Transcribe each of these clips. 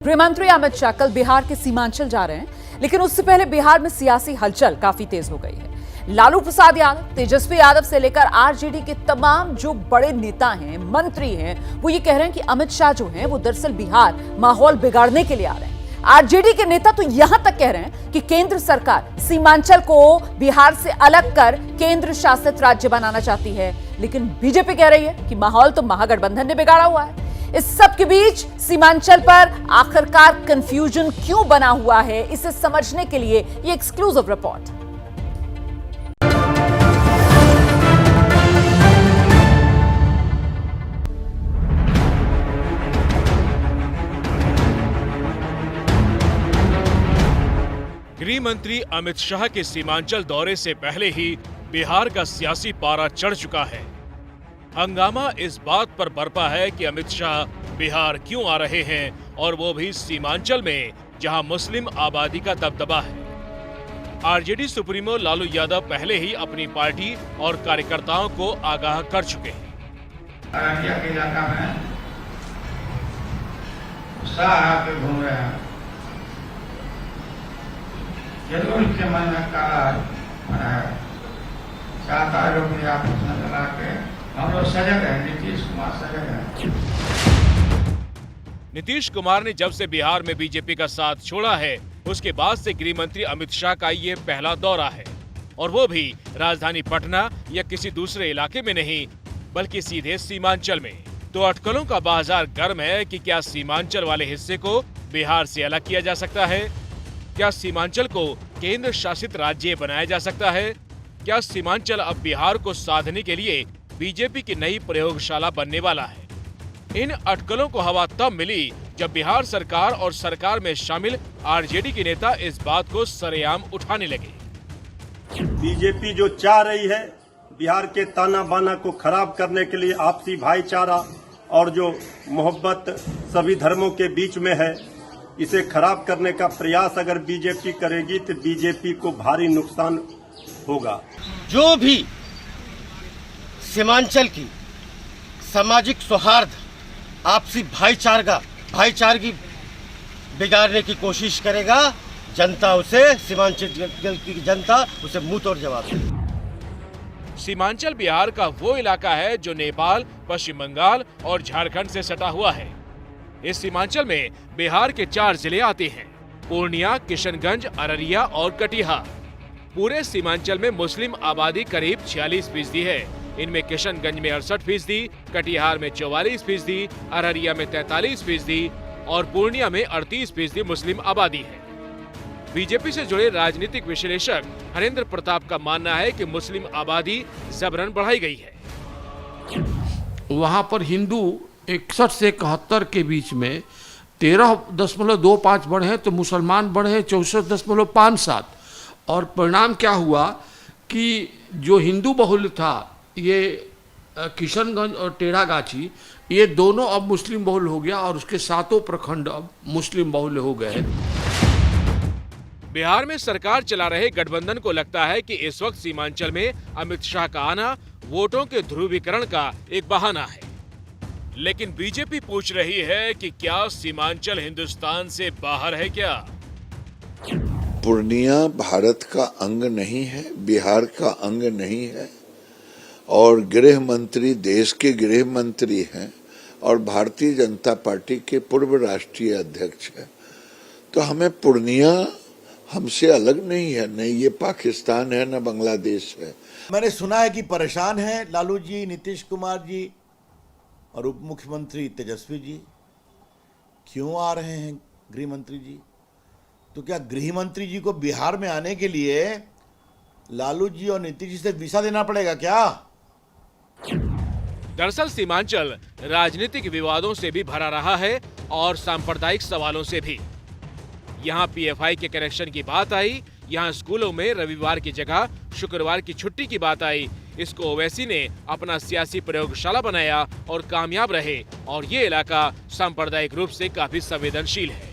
गृहमंत्री अमित शाह कल बिहार के सीमांचल जा रहे हैं, लेकिन उससे पहले बिहार में सियासी हलचल काफी तेज हो गई है। लालू प्रसाद यादव, तेजस्वी यादव से लेकर आरजेडी के तमाम जो बड़े नेता हैं, मंत्री हैं, वो ये कह रहे हैं कि अमित शाह जो हैं वो दरअसल बिहार माहौल बिगाड़ने के लिए आ रहे हैं। आरजेडी के नेता तो यहां तक कह रहे हैं कि केंद्र सरकार सीमांचल को बिहार से अलग कर केंद्र शासित राज्य बनाना चाहती है, लेकिन बीजेपी कह रही है कि माहौल तो महागठबंधन ने बिगाड़ा हुआ है। इस सब के बीच सीमांचल पर आखिरकार कंफ्यूजन क्यों बना हुआ है, इसे समझने के लिए ये एक्सक्लूसिव रिपोर्ट। गृह मंत्री अमित शाह के सीमांचल दौरे से पहले ही बिहार का सियासी पारा चढ़ चुका है। हंगामा इस बात पर बरपा है कि अमित शाह बिहार क्यों आ रहे हैं, और वो भी सीमांचल में जहां मुस्लिम आबादी का दबदबा है। आरजेडी सुप्रीमो लालू यादव पहले ही अपनी पार्टी और कार्यकर्ताओं को आगाह कर चुके हैं। अररिया के इलाका में उत्साह पे घूम रहे हैं। जरूर के मन में चाहता है लोग आपस में लगा के हम लोग सजग हैं। नीतीश कुमार सजग हैं। नीतीश कुमार ने जब से बिहार में बीजेपी का साथ छोड़ा है, उसके बाद से गृह मंत्री अमित शाह का ये पहला दौरा है, और वो भी राजधानी पटना या किसी दूसरे इलाके में नहीं, बल्कि सीधे सीमांचल में। तो अटकलों का बाजार गर्म है कि क्या सीमांचल वाले हिस्से को बिहार से अलग किया जा सकता है? क्या सीमांचल को केंद्र शासित राज्य बनाया जा सकता है? क्या सीमांचल अब बिहार को साधने के लिए बीजेपी की नई प्रयोगशाला बनने वाला है? इन अटकलों को हवा तब मिली जब बिहार सरकार और सरकार में शामिल आरजेडी के नेता इस बात को सरेआम उठाने लगे। बीजेपी जो चाह रही है बिहार के ताना बाना को खराब करने के लिए, आपसी भाईचारा और जो मोहब्बत सभी धर्मों के बीच में है, इसे खराब करने का प्रयास अगर बीजेपी करेगी तो बीजेपी को भारी नुकसान होगा। जो भी सीमांचल की सामाजिक सौहार्द, आपसी भाईचारगी बिगाड़ने की कोशिश करेगा, जनता उसे, सीमांचल की जनता उसे मुंह तोड़ जवाब देगी। सीमांचल बिहार का वो इलाका है जो नेपाल, पश्चिम बंगाल और झारखंड से सटा हुआ है। इस सीमांचल में बिहार के 4 जिले आते हैं: पूर्णिया, किशनगंज, अररिया और कटिहार। पूरे सीमांचल में मुस्लिम आबादी करीब 46% है। इनमें किशनगंज में 68%, कटिहार में 44%, अररिया में 43% और पूर्णिया में 38% मुस्लिम आबादी है। बीजेपी से जुड़े राजनीतिक विश्लेषक हरेंद्र प्रताप का मानना है कि मुस्लिम आबादी जबरन बढ़ाई गई है। वहां पर हिंदू 61 से 71 के बीच में 13.25 बढ़े हैं, तो मुसलमान बढ़े हैं 64.57। और परिणाम क्या हुआ कि जो हिंदू बहुल था, ये किशनगंज और टेढ़ागाछी, ये दोनों अब मुस्लिम बहुल हो गया, और उसके 7 प्रखंड अब मुस्लिम बहुल हो गए। बिहार में सरकार चला रहे गठबंधन को लगता है कि इस वक्त सीमांचल में अमित शाह का आना वोटों के ध्रुवीकरण का एक बहाना है। लेकिन बीजेपी पूछ रही है कि क्या सीमांचल हिंदुस्तान से बाहर है क्या? पूर्णिया भारत का अंग नहीं है, बिहार का अंग नहीं है, और गृह मंत्री देश के गृह मंत्री हैं और भारतीय जनता पार्टी के पूर्व राष्ट्रीय अध्यक्ष हैं। तो हमें पूर्णिया हमसे अलग नहीं है, नहीं ये पाकिस्तान है, न बांग्लादेश है। मैंने सुना है कि परेशान हैं लालू जी, नीतीश कुमार जी और उप मुख्यमंत्री तेजस्वी जी। क्यों आ रहे हैं गृह मंत्री जी? तो क्या गृह मंत्री जी को बिहार में आने के लिए लालू जी और नीतीश जी से वीजा देना पड़ेगा क्या? दरअसल सीमांचल राजनीतिक विवादों से भी भरा रहा है और सांप्रदायिक सवालों से भी। यहाँ पीएफआई के कनेक्शन की बात आई, यहाँ स्कूलों में रविवार की जगह शुक्रवार की छुट्टी की बात आई। इसको ओवैसी ने अपना सियासी प्रयोगशाला बनाया और कामयाब रहे, और ये इलाका सांप्रदायिक रूप से काफी संवेदनशील है।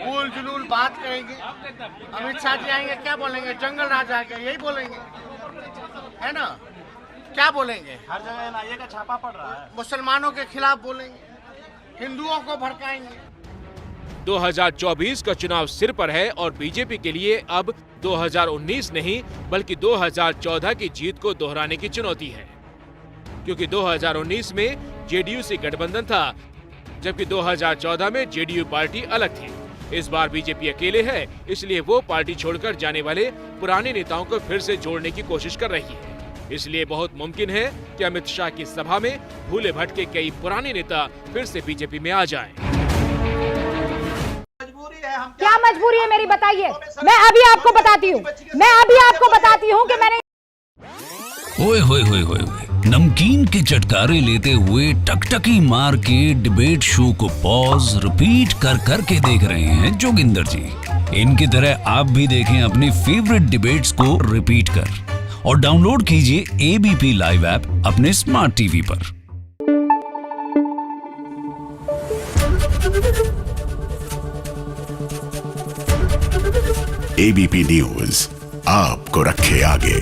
उल जुलूल बात करेंगे, अमित शाह जी आएंगे, क्या बोलेंगे? जंगल राज आ गया, यही बोलेंगे, है ना? क्या बोलेंगे? हर जगह एनआईए का छापा पड़ रहा है। मुसलमानों के खिलाफ बोलेंगे, हिंदुओं को भड़काएंगे। 2024 का चुनाव सिर पर है और बीजेपी के लिए अब 2019 नहीं बल्कि 2014 की जीत को दोहराने की चुनौती है, क्योंकि 2019 में जेडीयू से गठबंधन था, जबकि 2014 में जेडीयू पार्टी अलग थी। इस बार बीजेपी अकेले है, इसलिए वो पार्टी छोड़कर जाने वाले पुराने नेताओं को फिर से जोड़ने की कोशिश कर रही है। इसलिए बहुत मुमकिन है कि अमित शाह की सभा में भूले भटके कई पुराने नेता फिर से बीजेपी में आ जाएं। क्या मजबूरी है मेरी, बताइए। मैं अभी आपको बताती हूँ कि मैंने ओए होए होए होए नमकीन के चटकारे लेते हुए टकटकी मार के डिबेट शो को पॉज रिपीट कर करके देख रहे हैं जोगिंदर जी। इनकी तरह आप भी देखें अपनी फेवरेट डिबेट्स को रिपीट कर और डाउनलोड कीजिए एबीपी लाइव ऐप अपने स्मार्ट टीवी पर। एबीपी न्यूज आपको रखे आगे।